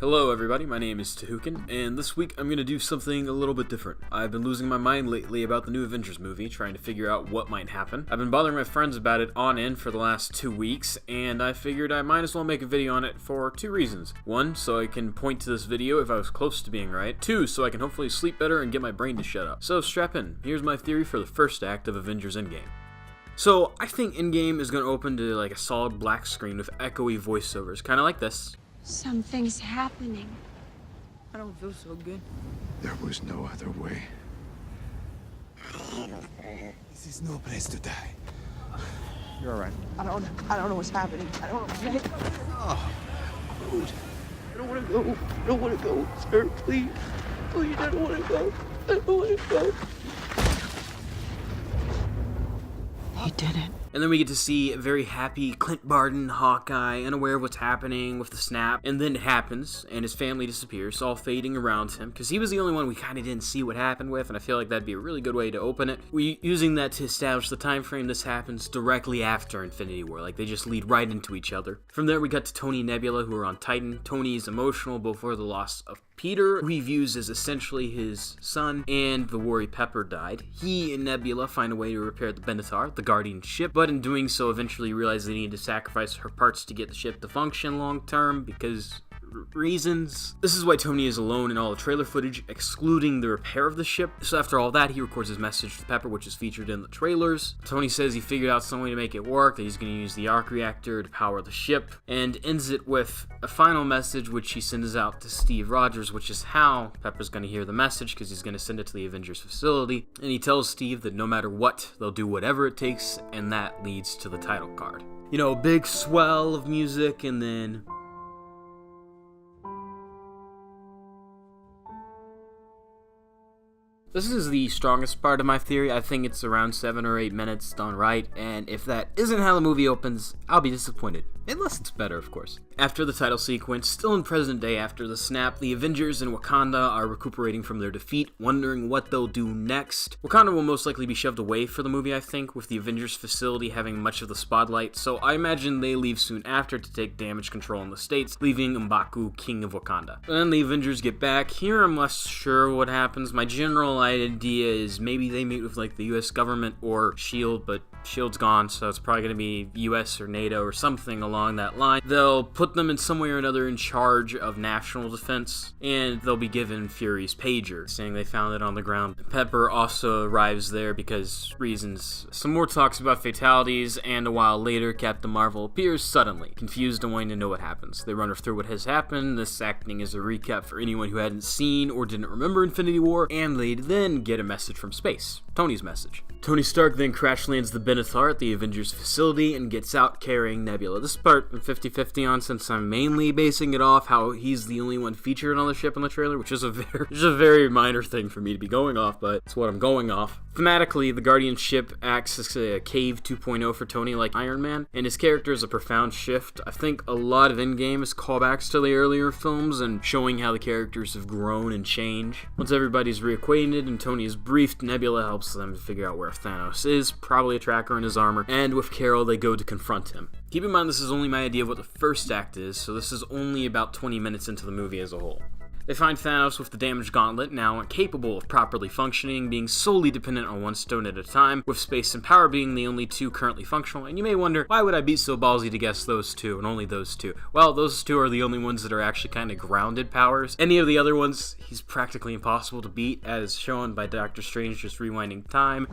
Hello everybody, my name is Tahukan, and this week I'm going to do something a little bit different. I've been losing my mind lately about the new Avengers movie, trying to figure out what might happen. I've been bothering my friends about it on end for the last 2 weeks, and I figured I might as well make a video on it for 2 reasons. 1, so I can point to this video if I was close to being right. 2, so I can hopefully sleep better and get my brain to shut up. So strap in, here's my theory for the first act of Avengers Endgame. So, I think Endgame is going to open to like a solid black screen with echoey voiceovers, kind of like this. Something's happening. I don't feel so good. There was no other way. This is no place to die. You're all right. I don't know what's happening. I don't know. Oh, dude. I don't want to go. I don't want to go, sir. Please. Please, I don't want to go. I don't want to go. He did it. And then we get to see a very happy Clint Barton, Hawkeye, unaware of what's happening with the snap. And then it happens, and his family disappears, all fading around him, because he was the only one we kind of didn't see what happened with, and I feel like that'd be a really good way to open it. We're using that to establish the time frame this happens directly after Infinity War, like they just lead right into each other. From there we got to Tony and Nebula, who are on Titan. Tony is emotional before the loss of Peter, who he views as essentially his son, and the Worry Pepper died. He and Nebula find a way to repair the Benatar, the Guardian ship, but in doing so eventually realize they need to sacrifice her parts to get the ship to function long term because reasons. This is why Tony is alone in all the trailer footage, excluding the repair of the ship. So after all that, he records his message to Pepper, which is featured in the trailers. Tony says he figured out some way to make it work, that he's going to use the arc reactor to power the ship, and ends it with a final message which he sends out to Steve Rogers, which is how Pepper's going to hear the message, because he's going to send it to the Avengers facility. And he tells Steve that no matter what, they'll do whatever it takes, and that leads to the title card. You know, a big swell of music, and then this is the strongest part of my theory. I think it's around 7 or 8 minutes done right, and if that isn't how the movie opens, I'll be disappointed. Unless it's better, of course. After the title sequence, still in present day after the snap, the Avengers in Wakanda are recuperating from their defeat, wondering what they'll do next. Wakanda will most likely be shoved away for the movie, I think, with the Avengers facility having much of the spotlight, so I imagine they leave soon after to take damage control in the States, leaving M'Baku king of Wakanda. Then the Avengers get back. Here I'm less sure what happens. My general idea is maybe they meet with like the US government or S.H.I.E.L.D., but S.H.I.E.L.D.'s gone, so it's probably going to be US or NATO or something along that line. They'll put them in some way or another in charge of national defense, and they'll be given Fury's pager, saying they found it on the ground. Pepper also arrives there because reasons. Some more talks about fatalities, and a while later, Captain Marvel appears suddenly, confused and wanting to know what happens. They run her through what has happened, this acting as a recap for anyone who hadn't seen or didn't remember Infinity War, and they then get a message from space. Tony's message. Tony Stark then crash lands the Benatar at the Avengers facility and gets out carrying Nebula. This part I'm 50-50 on, since I'm mainly basing it off how he's the only one featured on the ship in the trailer, which is a very minor thing for me to be going off, but it's what I'm going off. Thematically, the Guardian ship acts as a Cave 2.0 for Tony, like Iron Man, and his character is a profound shift. I think a lot of Endgame is callbacks to the earlier films and showing how the characters have grown and changed. Once everybody's reacquainted and Tony is briefed, Nebula helps them to figure out where Thanos is, probably a tracker in his armor, and with Carol they go to confront him. Keep in mind this is only my idea of what the first act is, so this is only about 20 minutes into the movie as a whole. They find Thanos with the damaged gauntlet, now incapable of properly functioning, being solely dependent on one stone at a time, with space and power being the only two currently functional. And you may wonder, why would I be so ballsy to guess those two, and only those two? Well, those two are the only ones that are actually kind of grounded powers. Any of the other ones, he's practically impossible to beat, as shown by Doctor Strange just rewinding time.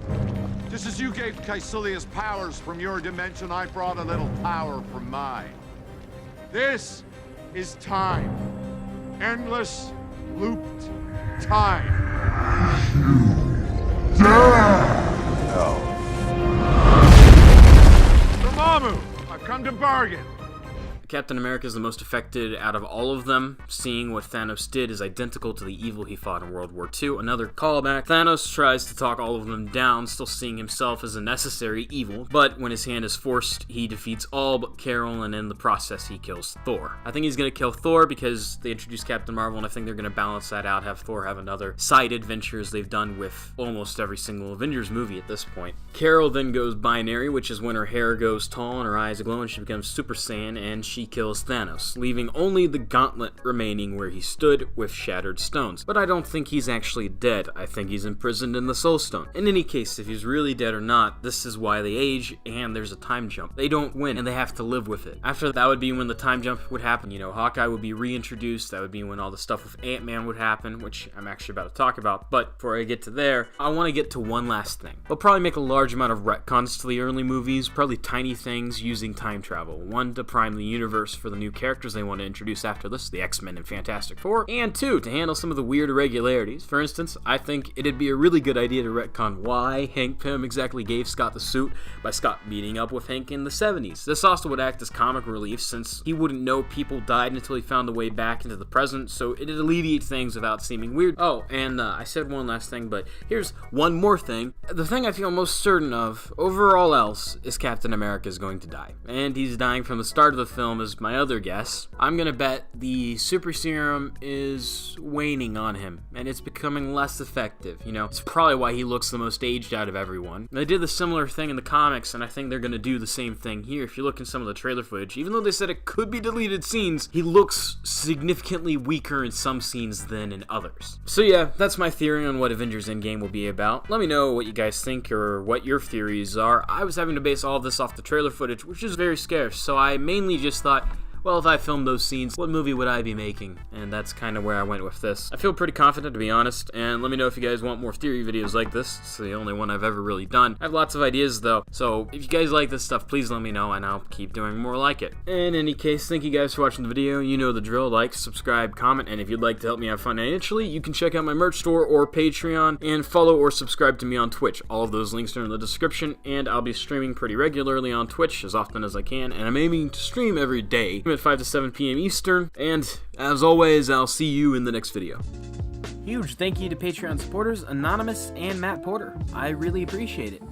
Just as you gave Caecilius powers from your dimension, I brought a little power from mine. This is time. Endless, looped time. No. Dormammu, I've come to bargain. Captain America is the most affected out of all of them. Seeing what Thanos did is identical to the evil he fought in World War II. Another callback. Thanos tries to talk all of them down, still seeing himself as a necessary evil, but when his hand is forced, he defeats all but Carol, and in the process, he kills Thor. I think he's going to kill Thor because they introduced Captain Marvel, and I think they're going to balance that out, have Thor have another side adventure as they've done with almost every single Avengers movie at this point. Carol then goes binary, which is when her hair goes tall and her eyes glow and she becomes Super Saiyan, and she he kills Thanos, leaving only the gauntlet remaining where he stood with shattered stones. But I don't think he's actually dead. I think he's imprisoned in the Soul Stone. In any case, if he's really dead or not, this is why they age, and there's a time jump. They don't win, and they have to live with it. After that would be when the time jump would happen. You know, Hawkeye would be reintroduced. That would be when all the stuff with Ant-Man would happen, which I'm actually about to talk about. But before I get to there, I want to get to one last thing. They'll probably make a large amount of retcons to the early movies, probably tiny things using time travel. One, to prime the universe for the new characters they want to introduce after this, the X-Men and Fantastic Four, and two, to handle some of the weird irregularities. For instance, I think it'd be a really good idea to retcon why Hank Pym exactly gave Scott the suit by Scott meeting up with Hank in the 70s. This also would act as comic relief since he wouldn't know people died until he found the way back into the present, so it'd alleviate things without seeming weird. Oh, and I said one last thing, but here's one more thing. The thing I feel most certain of, over all else, is Captain America is going to die. And he's dying from the start of the film is my other guess. I'm gonna bet the super serum is waning on him, and it's becoming less effective. You know, it's probably why he looks the most aged out of everyone. They did the similar thing in the comics, and I think they're gonna do the same thing here. If you look in some of the trailer footage, even though they said it could be deleted scenes, he looks significantly weaker in some scenes than in others. So yeah, that's my theory on what Avengers Endgame will be about. Let me know what you guys think or what your theories are. I was having to base all of this off the trailer footage, which is very scarce, so I mainly just thought, well, if I filmed those scenes, what movie would I be making? And that's kind of where I went with this. I feel pretty confident, to be honest, and let me know if you guys want more theory videos like this. It's the only one I've ever really done. I have lots of ideas, though, so if you guys like this stuff, please let me know, and I'll keep doing more like it. In any case, thank you guys for watching the video. You know the drill. Like, subscribe, comment, and if you'd like to help me out financially, you can check out my merch store or Patreon, and follow or subscribe to me on Twitch. All of those links are in the description, and I'll be streaming pretty regularly on Twitch as often as I can, and I'm aiming to stream every day at 5 to 7 p.m. Eastern, and as always, I'll see you in the next video. Huge thank you to Patreon supporters Anonymous and Matt Porter. I really appreciate it.